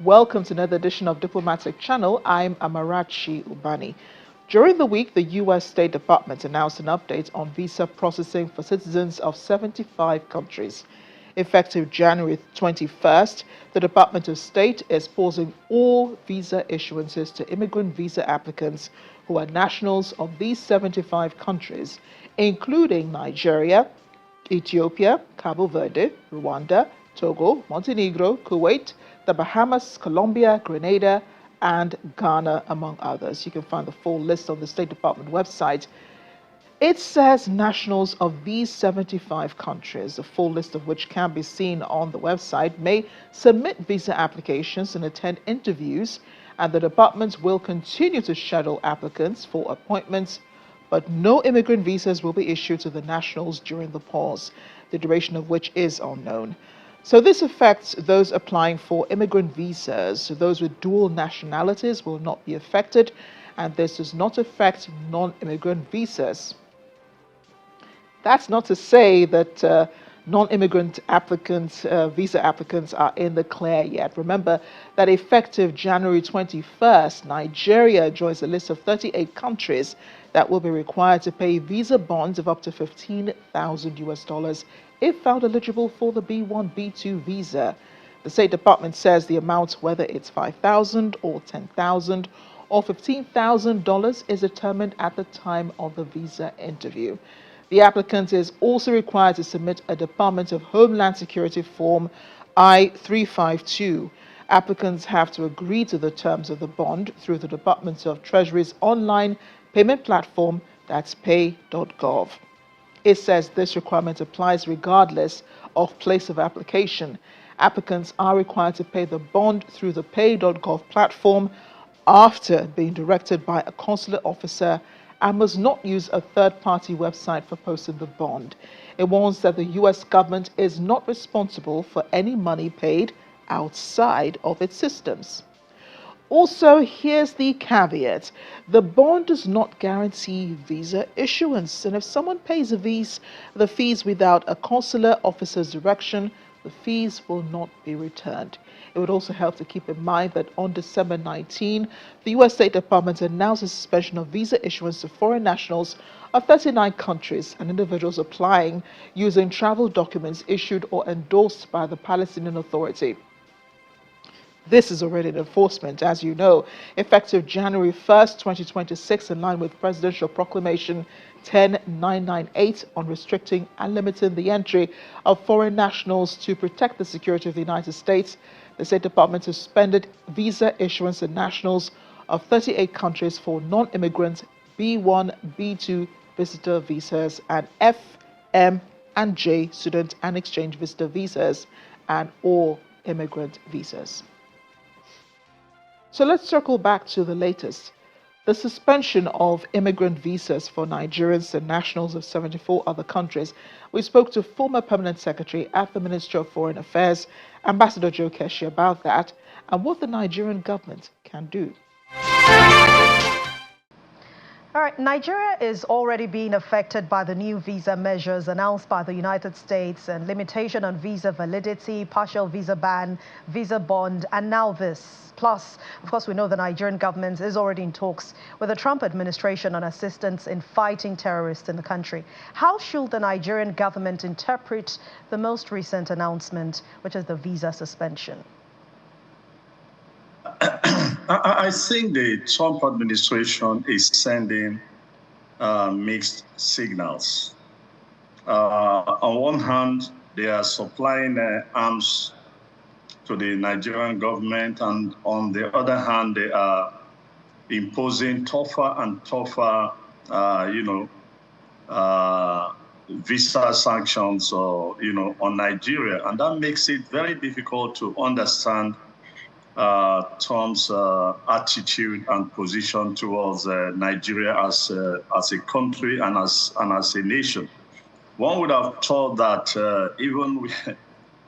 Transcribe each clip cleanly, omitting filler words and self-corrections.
Welcome to another edition of Diplomatic Channel. I'm Amarachi Ubani. During the week, the U.S. State Department announced an update on visa processing for citizens of 75 countries. Effective January 21st, the Department of State is pausing all visa issuances to immigrant visa applicants who are nationals of these 75 countries, including Nigeria, Ethiopia, Cabo Verde, Rwanda, Togo, Montenegro, Kuwait, the Bahamas, Colombia, Grenada, and Ghana, among others. You can find the full list on the State Department website. It says nationals of these 75 countries, a full list of which can be seen on the website, may submit visa applications and attend interviews, and the department will continue to schedule applicants for appointments, but no immigrant visas will be issued to the nationals during the pause, the duration of which is unknown. So this affects those applying for immigrant visas. So those with dual nationalities will not be affected, and this does not affect non-immigrant visas. That's not to say that non-immigrant applicants, visa applicants are in the clear yet. Remember that effective January 21st, Nigeria joins a list of 38 countries that will be required to pay visa bonds of up to $15,000 if found eligible for the B1, B2 visa. The State Department says the amount, whether it's $5,000 or $10,000 or $15,000, is determined at the time of the visa interview. The applicant is also required to submit a Department of Homeland Security Form I-352. Applicants have to agree to the terms of the bond through the Department of Treasury's online payment platform, that's pay.gov. It says this requirement applies regardless of place of application. Applicants are required to pay the bond through the pay.gov platform after being directed by a consular officer and must not use a third-party website for posting the bond. It warns that the U.S. government is not responsible for any money paid outside of its systems. Also, here's the caveat. The bond does not guarantee visa issuance, and if someone pays the fees without a consular officer's direction, the fees will not be returned. It would also help to keep in mind that on December 19, the U.S. State Department announced a suspension of visa issuance to foreign nationals of 39 countries and individuals applying using travel documents issued or endorsed by the Palestinian Authority. This is already in enforcement, as you know, effective January 1st, 2026, in line with Presidential Proclamation 10998 on restricting and limiting the entry of foreign nationals to protect the security of the United States. The State Department suspended visa issuance to nationals of 38 countries for non-immigrant B1, B2 visitor visas and F, M, and J student and exchange visitor visas and all immigrant visas. So let's circle back to the latest. The suspension of immigrant visas for Nigerians and nationals of 74 other countries. We spoke to former Permanent Secretary at the Ministry of Foreign Affairs, Ambassador Joe Keshi, about that and what the Nigerian government can do. All right, Nigeria is already being affected by the new visa measures announced by the United States and limitation on visa validity, partial visa ban, visa bond, and now this. Plus, of course, we know the Nigerian government is already in talks with the Trump administration on assistance in fighting terrorists in the country. How should the Nigerian government interpret the most recent announcement, which is the visa suspension? I think the Trump administration is sending mixed signals. On one hand, they are supplying arms to the Nigerian government, and on the other hand, they are imposing tougher and tougher, visa sanctions, on Nigeria, and that makes it very difficult to understand Trump's attitude and position towards Nigeria as a country and as a nation. One would have thought that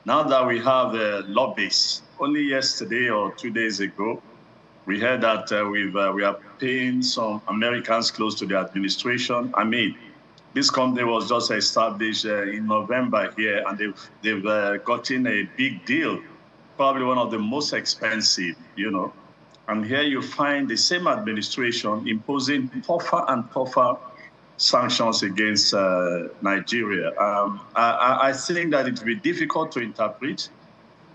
now that we have lobbyists, only yesterday or 2 days ago, we heard that we are paying some Americans close to the administration. I mean, this company was just established in November here, and they've gotten a big deal probably one of the most expensive, And here you find the same administration imposing tougher and tougher sanctions against Nigeria. I think that it will be difficult to interpret,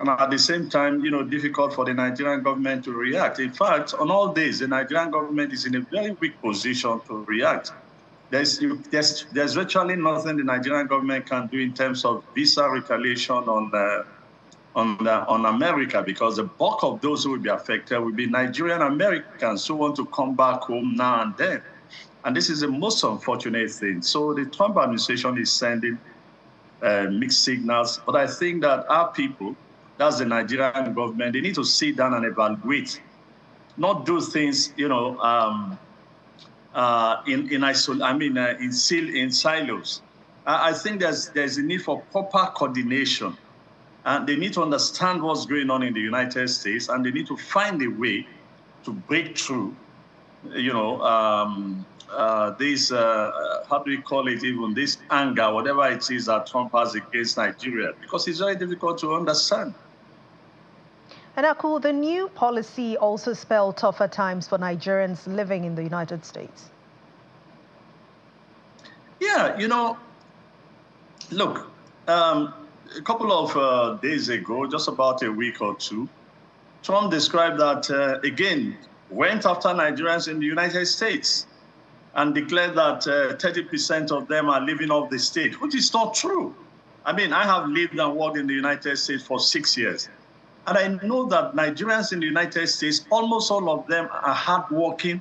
and at the same time, difficult for the Nigerian government to react. In fact, on all days, the Nigerian government is in a very weak position to react. There's virtually nothing the Nigerian government can do in terms of visa retaliation on America, because the bulk of those who will be affected will be Nigerian Americans who want to come back home now and then. And this is the most unfortunate thing. So the Trump administration is sending mixed signals. But I think that our people, that's the Nigerian government, they need to sit down and evaluate, not do things, in silos. I think there's a need for proper coordination. And they need to understand what's going on in the United States, and they need to find a way to break through, this, how do we call it even, this anger, whatever it is that Trump has against Nigeria, because it's very difficult to understand. And Aku, the new policy also spelled tougher times for Nigerians living in the United States. Yeah, look, a couple of days ago, just about a week or two, Trump described that, again, went after Nigerians in the United States and declared that 30% of them are living off the state, which is not true. I mean, I have lived and worked in the United States for 6 years. And I know that Nigerians in the United States, almost all of them are hardworking.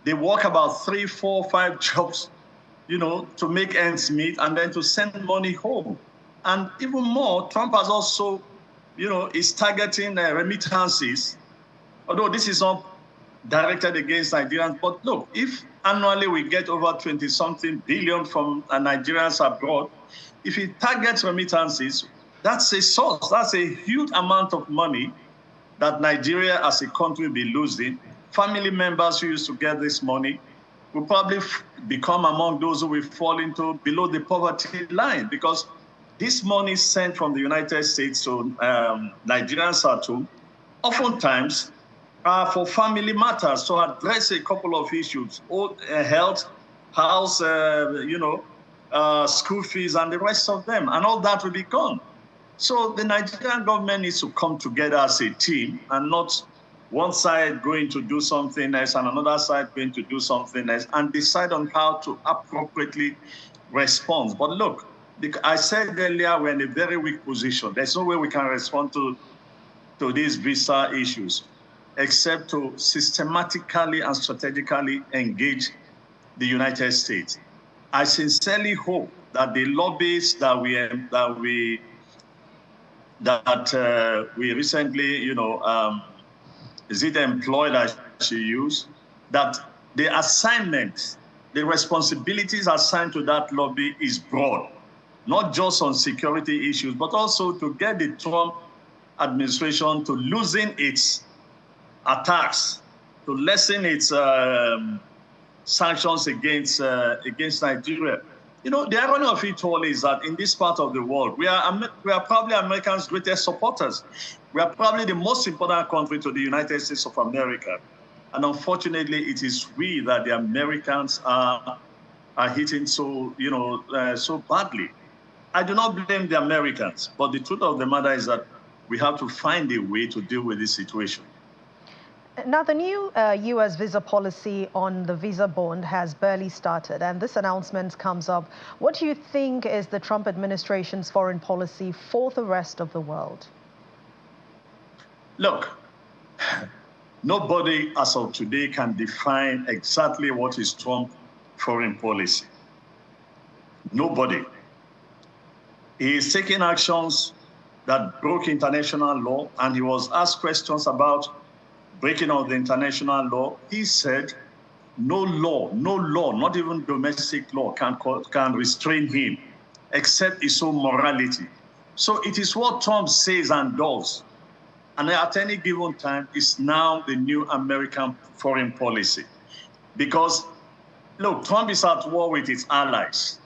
They work about 3, 4, 5 jobs, to make ends meet and then to send money home. And even more, Trump has also, is targeting remittances, although this is not directed against Nigerians. But look, if annually we get over 20-something billion from Nigerians abroad, if he targets remittances, that's a source. That's a huge amount of money that Nigeria as a country will be losing. Family members who used to get this money will probably become among those who will fall into below the poverty line, because this money sent from the United States to Nigerians at home oftentimes are for family matters, to address a couple of issues, health, house, school fees, and the rest of them, and all that will be gone. So the Nigerian government needs to come together as a team, and not one side going to do something else and another side going to do something else, and decide on how to appropriately respond. But look, I said earlier, we're in a very weak position. There's no way we can respond to these visa issues except to systematically and strategically engage the United States. I sincerely hope that the lobbies that we recently, is it employed, I should use, that the assignments, the responsibilities assigned to that lobby is broad, not just on security issues, but also to get the Trump administration to loosen its attacks, to lessen its sanctions against Nigeria. The irony of it all is that in this part of the world, we are probably Americans' greatest supporters. We are probably the most important country to the United States of America. And unfortunately, it is we that the Americans are hitting so badly. I do not blame the Americans, but the truth of the matter is that we have to find a way to deal with this situation. Now, the new U.S. visa policy on the visa bond has barely started, and this announcement comes up. What do you think is the Trump administration's foreign policy for the rest of the world? Look, nobody as of today can define exactly what is Trump's foreign policy. Nobody. He is taking actions that broke international law, and he was asked questions about breaking of the international law. He said no law, not even domestic law can restrain him except his own morality. So it is what Trump says and does. And at any given time, it's now the new American foreign policy. Because, look, Trump is at war with his allies.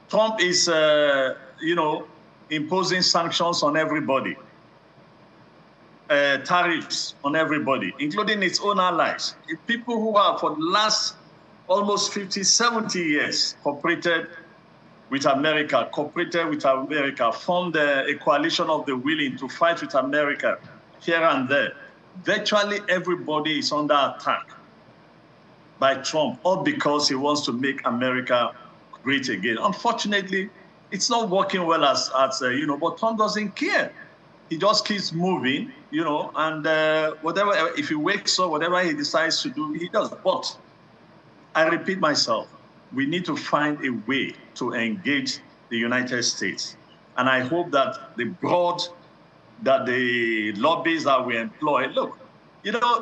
Trump is, imposing sanctions on everybody. tariffs on everybody, including its own allies. People who have, for the last almost 50, 70 years, cooperated with America, formed a coalition of the willing to fight with America here and there. Virtually everybody is under attack by Trump, all because he wants to make America great again. Unfortunately, it's not working well as but Trump doesn't care. He just keeps moving, and whatever, if he wakes up, whatever he decides to do, he does. But I repeat myself, we need to find a way to engage the United States. And I hope that the lobbies that we employ, look,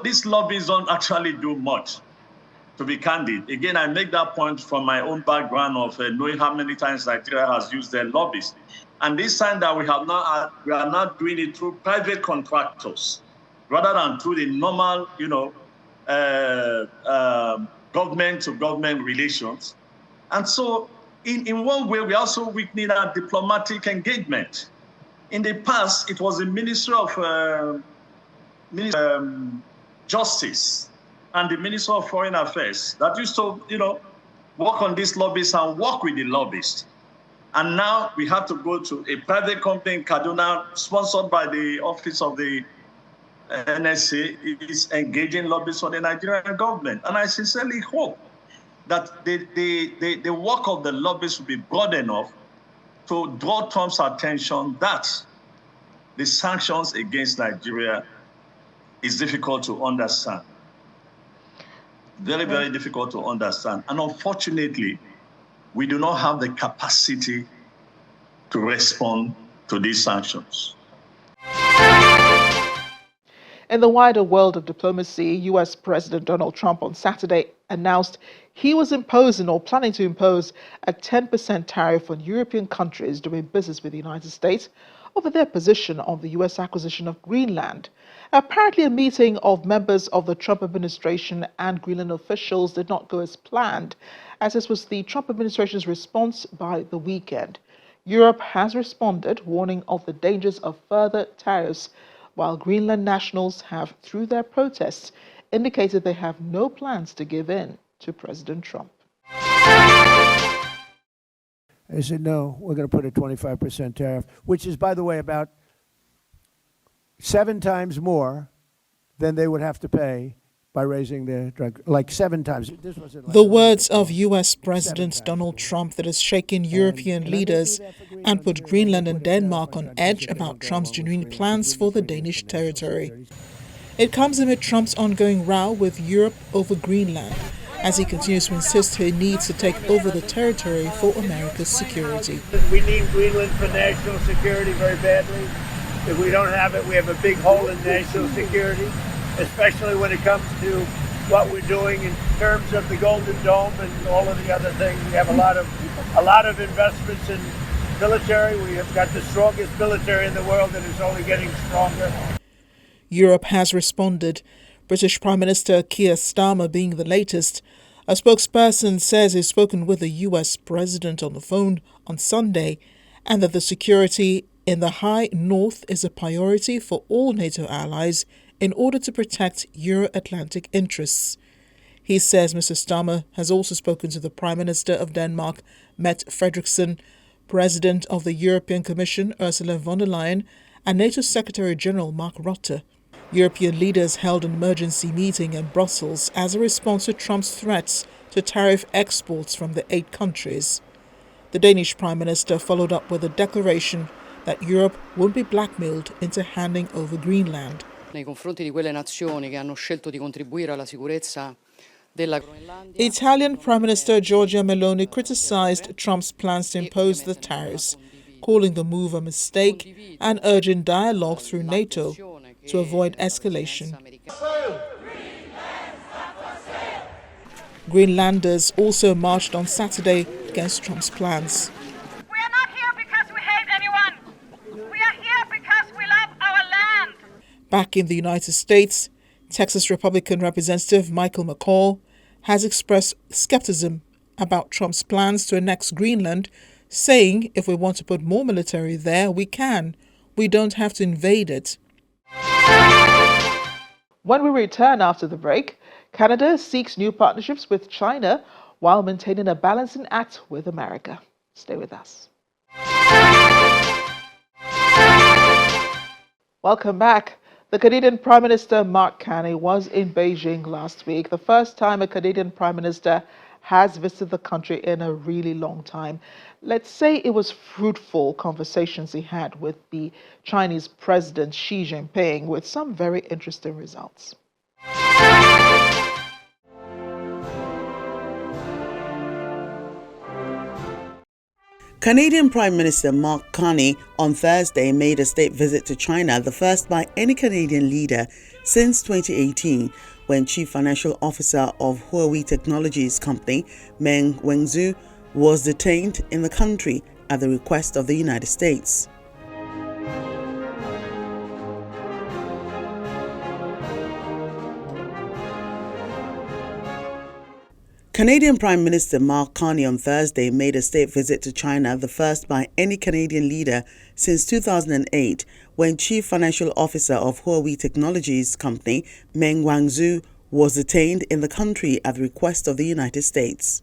these lobbies don't actually do much, to be candid. Again, I make that point from my own background of knowing how many times Nigeria has used their lobbies. And this time that we are not doing it through private contractors, rather than through the normal, government-to-government relations. And so, in one way, we're also weakening our diplomatic engagement. In the past, it was the Ministry of Justice and the Ministry of Foreign Affairs that used to, work on these lobbies and work with the lobbyists. And now we have to go to a private company in Kaduna, sponsored by the Office of the NSA, is engaging lobbyists for the Nigerian government. And I sincerely hope that the work of the lobbyists will be broad enough to draw Trump's attention that the sanctions against Nigeria is difficult to understand. Very, very difficult to understand. And unfortunately, we do not have the capacity to respond to these sanctions. In the wider world of diplomacy, U.S. President Donald Trump on Saturday announced he was imposing or planning to impose a 10% tariff on European countries doing business with the United States over their position on the U.S. acquisition of Greenland. Apparently, a meeting of members of the Trump administration and Greenland officials did not go as planned, as this was the Trump administration's response by the weekend. Europe has responded, warning of the dangers of further tariffs, while Greenland nationals have, through their protests, indicated they have no plans to give in to President Trump. They said, no, we're going to put a 25% tariff, which is, by the way, about 7 times more than they would have to pay by raising their drug, like 7 times. The words of U.S. President Donald Trump that has shaken European leaders and put Greenland and Denmark on edge about Trump's genuine plans for the Danish territory. It comes amid Trump's ongoing row with Europe over Greenland, as he continues to insist he needs to take over the territory for America's security. We need Greenland for national security very badly. If we don't have it, we have a big hole in national security, especially when it comes to what we're doing in terms of the Golden Dome and all of the other things. We have a lot of investments in military. We have got the strongest military in the world, and it's only getting stronger. Europe has responded, British Prime Minister Keir Starmer being the latest. A spokesperson says he's spoken with the U.S. President on the phone on Sunday and that the security in the High North is a priority for all NATO allies in order to protect Euro-Atlantic interests. He says Mr. Starmer has also spoken to the Prime Minister of Denmark, Mette Frederiksen, President of the European Commission, Ursula von der Leyen, and NATO Secretary-General Mark Rutte. European leaders held an emergency meeting in Brussels as a response to Trump's threats to tariff exports from the 8 countries. The Danish Prime Minister followed up with a declaration that Europe won't be blackmailed into handing over Greenland. Nei confronti di quelle nazioni che hanno scelto di contribuire alla sicurezza della Groenlandia. Italian Prime Minister Giorgia Meloni criticized Trump's plans to impose the tariffs, calling the move a mistake and urging dialogue through NATO to avoid escalation. Greenlanders also marched on Saturday against Trump's plans. We are not here because we hate anyone. We are here because we love our land. Back in the United States, Texas Republican Representative Michael McCall has expressed skepticism about Trump's plans to annex Greenland, saying if we want to put more military there, we can. We don't have to invade it. When we return after the break, Canada seeks new partnerships with China while maintaining a balancing act with America. Stay with us. Welcome back. The Canadian Prime Minister Mark Carney was in Beijing last week, the first time a Canadian Prime Minister has visited the country in a really long time. Let's say it was fruitful conversations he had with the Chinese President Xi Jinping, with some very interesting results. Canadian Prime Minister Mark Carney on Thursday made a state visit to China, the first by any Canadian leader since 2018, when Chief Financial Officer of Huawei Technologies company, Meng Wanzhou, was detained in the country at the request of the United States. Canadian Prime Minister Mark Carney on Thursday made a state visit to China, the first by any Canadian leader since 2008, when Chief Financial Officer of Huawei Technologies company, Meng Wanzhou, was detained in the country at the request of the United States.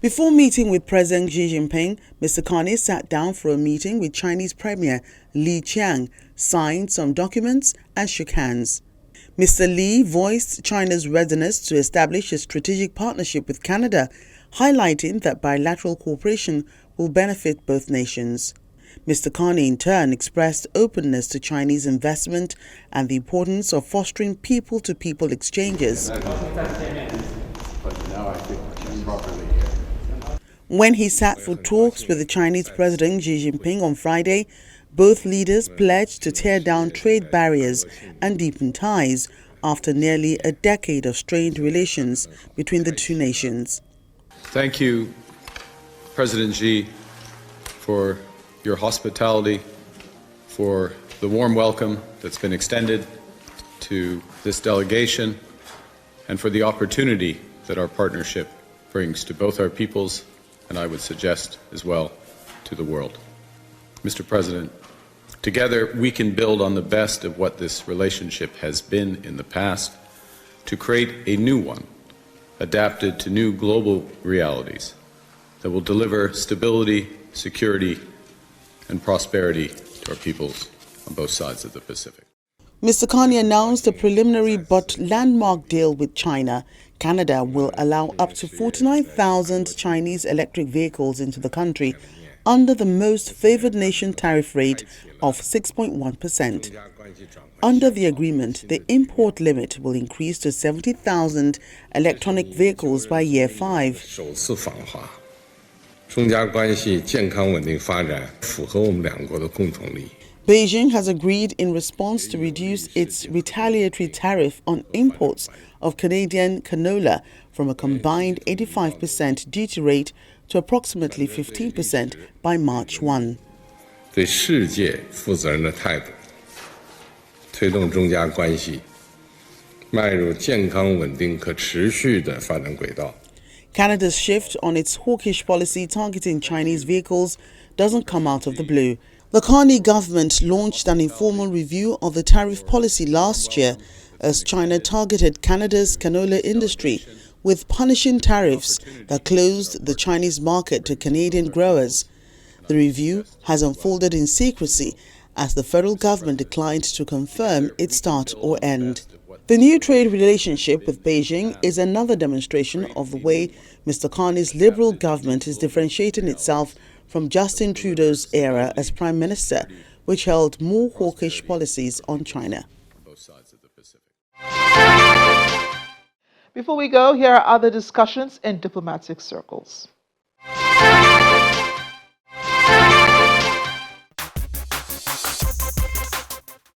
Before meeting with President Xi Jinping, Mr. Carney sat down for a meeting with Chinese Premier Li Qiang, signed some documents and shook hands. Mr. Li voiced China's readiness to establish a strategic partnership with Canada, highlighting that bilateral cooperation will benefit both nations. Mr. Carney in turn expressed openness to Chinese investment and the importance of fostering people-to-people exchanges. When he sat for talks with the Chinese President Xi Jinping on Friday, both leaders pledged to tear down trade barriers and deepen ties after nearly a decade of strained relations between the two nations. Thank you, President Xi, for your hospitality, for the warm welcome that's been extended to this delegation, and for the opportunity that our partnership brings to both our peoples, and I would suggest as well to the world. Mr. President, together we can build on the best of what this relationship has been in the past to create a new one, adapted to new global realities that will deliver stability, security, and prosperity to our peoples on both sides of the Pacific. Mr. Carney announced a preliminary but landmark deal with China. Canada will allow up to 49,000 Chinese electric vehicles into the country under the most favored nation tariff rate of 6.1%. Under the agreement, the import limit will increase to 70,000 electronic vehicles by year 5. Beijing has agreed in response to reduce its retaliatory tariff on imports of Canadian canola from a combined 85% duty rate to approximately 15% by March 1. Canada's shift on its hawkish policy targeting Chinese vehicles doesn't come out of the blue. The Carney government launched an informal review of the tariff policy last year as China targeted Canada's canola industry with punishing tariffs that closed the Chinese market to Canadian growers. The review has unfolded in secrecy as the federal government declined to confirm its start or end. The new trade relationship with Beijing is another demonstration of the way Mr. Carney's Liberal government is differentiating itself from Justin Trudeau's era as Prime Minister, which held more hawkish policies on China. Before we go, here are other discussions in diplomatic circles.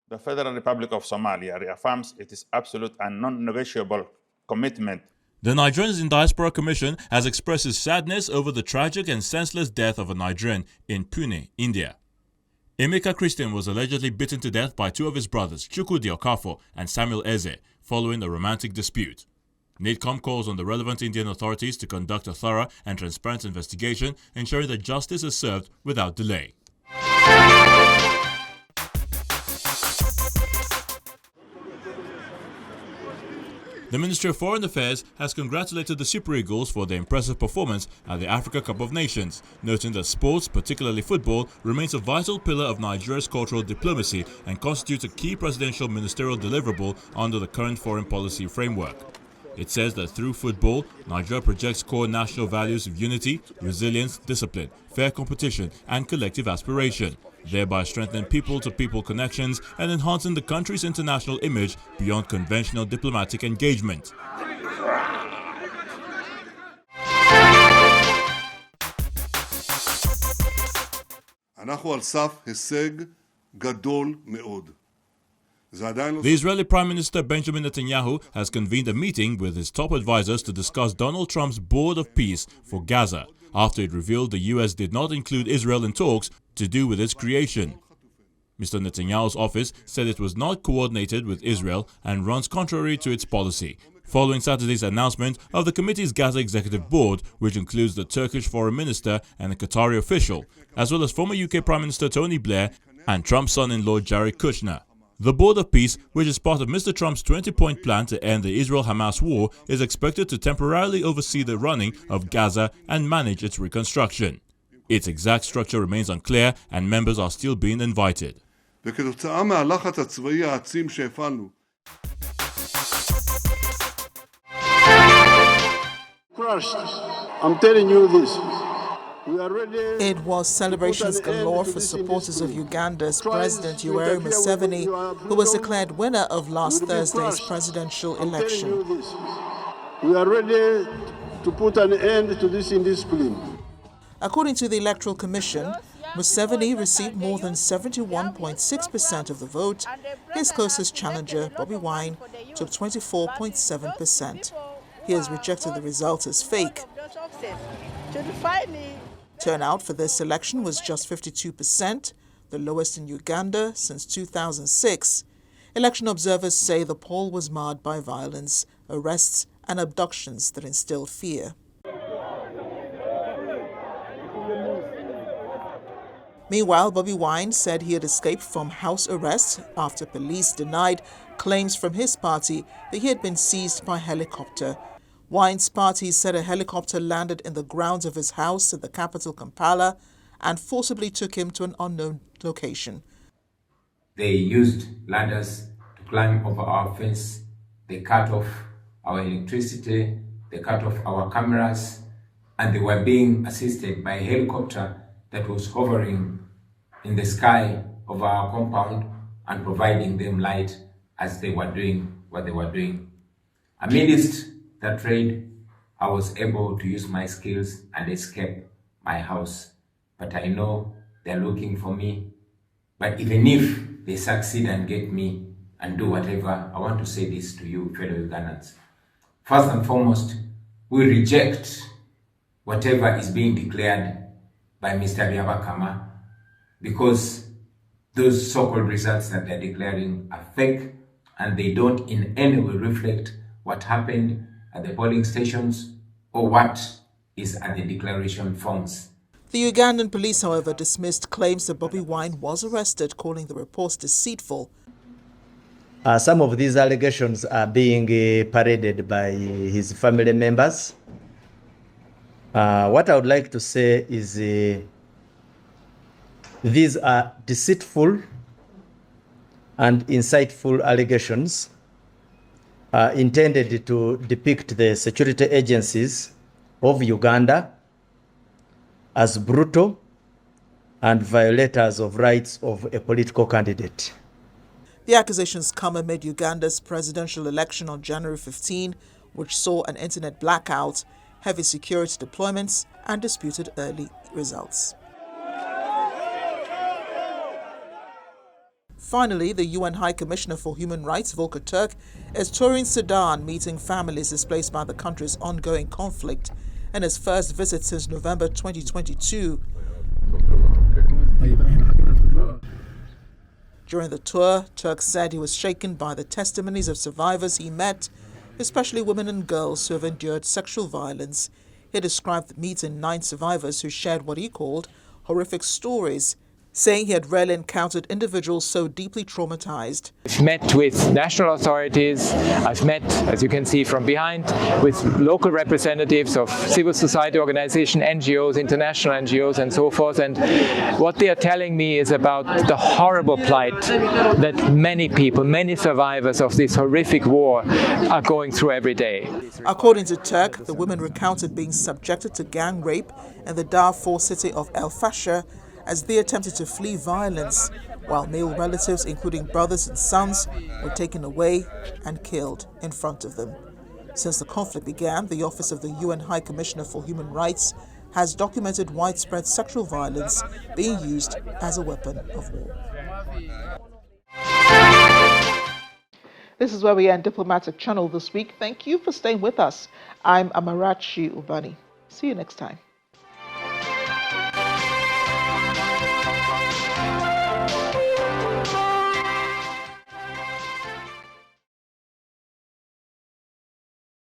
The Federal Republic of Somalia reaffirms its absolute and non-negotiable commitment. The Nigerians in Diaspora Commission has expressed its sadness over the tragic and senseless death of a Nigerian in Pune, India. Emeka Christian was allegedly beaten to death by two of his brothers, Chukwudi Okafo and Samuel Eze, following a romantic dispute. NIDCOM calls on the relevant Indian authorities to conduct a thorough and transparent investigation, ensuring that justice is served without delay. The Ministry of Foreign Affairs has congratulated the Super Eagles for their impressive performance at the Africa Cup of Nations, noting that sports, particularly football, remains a vital pillar of Nigeria's cultural diplomacy and constitutes a key presidential ministerial deliverable under the current foreign policy framework. It says that through football, Nigeria projects core national values of unity, resilience, discipline, fair competition, and collective aspiration, thereby strengthening people-to-people connections and enhancing the country's international image beyond conventional diplomatic engagement. The Israeli Prime Minister Benjamin Netanyahu has convened a meeting with his top advisors to discuss Donald Trump's Board of Peace for Gaza, after it revealed the U.S. did not include Israel in talks to do with its creation. Mr. Netanyahu's office said it was not coordinated with Israel and runs contrary to its policy, following Saturday's announcement of the committee's Gaza Executive Board, which includes the Turkish Foreign Minister and a Qatari official, as well as former UK Prime Minister Tony Blair and Trump's son-in-law Jared Kushner. The Board of Peace, which is part of Mr. Trump's 20-point plan to end the Israel-Hamas war, is expected to temporarily oversee the running of Gaza and manage its reconstruction. Its exact structure remains unclear and members are still being invited. Crushed. I'm telling you this. It was celebrations galore for supporters of Uganda's President Yoweri Museveni, who was declared winner of last Thursday's presidential election. We are ready to put an end to this indiscipline. According to the Electoral Commission, Museveni received more than 71.6% of the vote. His closest challenger, Bobi Wine, took 24.7%. He has rejected the results as fake. Turnout for this election was just 52%, the lowest in Uganda since 2006. Election observers say the poll was marred by violence, arrests, and abductions that instilled fear. Meanwhile, Bobi Wine said he had escaped from house arrest after police denied claims from his party that he had been seized by helicopter. Wine's party said a helicopter landed in the grounds of his house in the capital Kampala and forcibly took him to an unknown location. They used ladders to climb over our fence. They cut off our electricity. They cut off our cameras. And they were being assisted by a helicopter that was hovering in the sky of our compound and providing them light as they were doing what they were doing. Amidst that raid, I was able to use my skills and escape my house. But I know they're looking for me. But even if they succeed and get me and do whatever, I want to say this to you, fellow Ugandans. First and foremost, we reject whatever is being declared by Mr. Byabakama, because those so-called results that they're declaring are fake and they don't in any way reflect what happened at the polling stations or what is at the declaration forms. The Ugandan police, however, dismissed claims that Bobi Wine was arrested, calling the reports deceitful. Some of these allegations are being paraded by his family members. What I would like to say is these are deceitful and insightful allegations intended to depict the security agencies of Uganda as brutal and violators of rights of a political candidate. The accusations come amid Uganda's presidential election on January 15, which saw an internet blackout, heavy security deployments, and disputed early results. Finally, the UN High Commissioner for Human Rights, Volker Turk, is touring Sudan, meeting families displaced by the country's ongoing conflict, in his first visit since November 2022. During the tour, Turk said he was shaken by the testimonies of survivors he met, especially women and girls who have endured sexual violence. He described meeting 9 survivors who shared what he called horrific stories saying he had rarely encountered individuals so deeply traumatized. I've met with national authorities, I've met, as you can see from behind, with local representatives of civil society organizations, NGOs, international NGOs and so forth, and what they are telling me is about the horrible plight that many people, many survivors of this horrific war are going through every day. According to Turk, the women recounted being subjected to gang rape in the Darfur city of El Fasher as they attempted to flee violence, while male relatives, including brothers and sons, were taken away and killed in front of them. Since the conflict began, the Office of the UN High Commissioner for Human Rights has documented widespread sexual violence being used as a weapon of war. This is where we end Diplomatic Channel this week. Thank you for staying with us. I'm Amarachi Ubani. See you next time.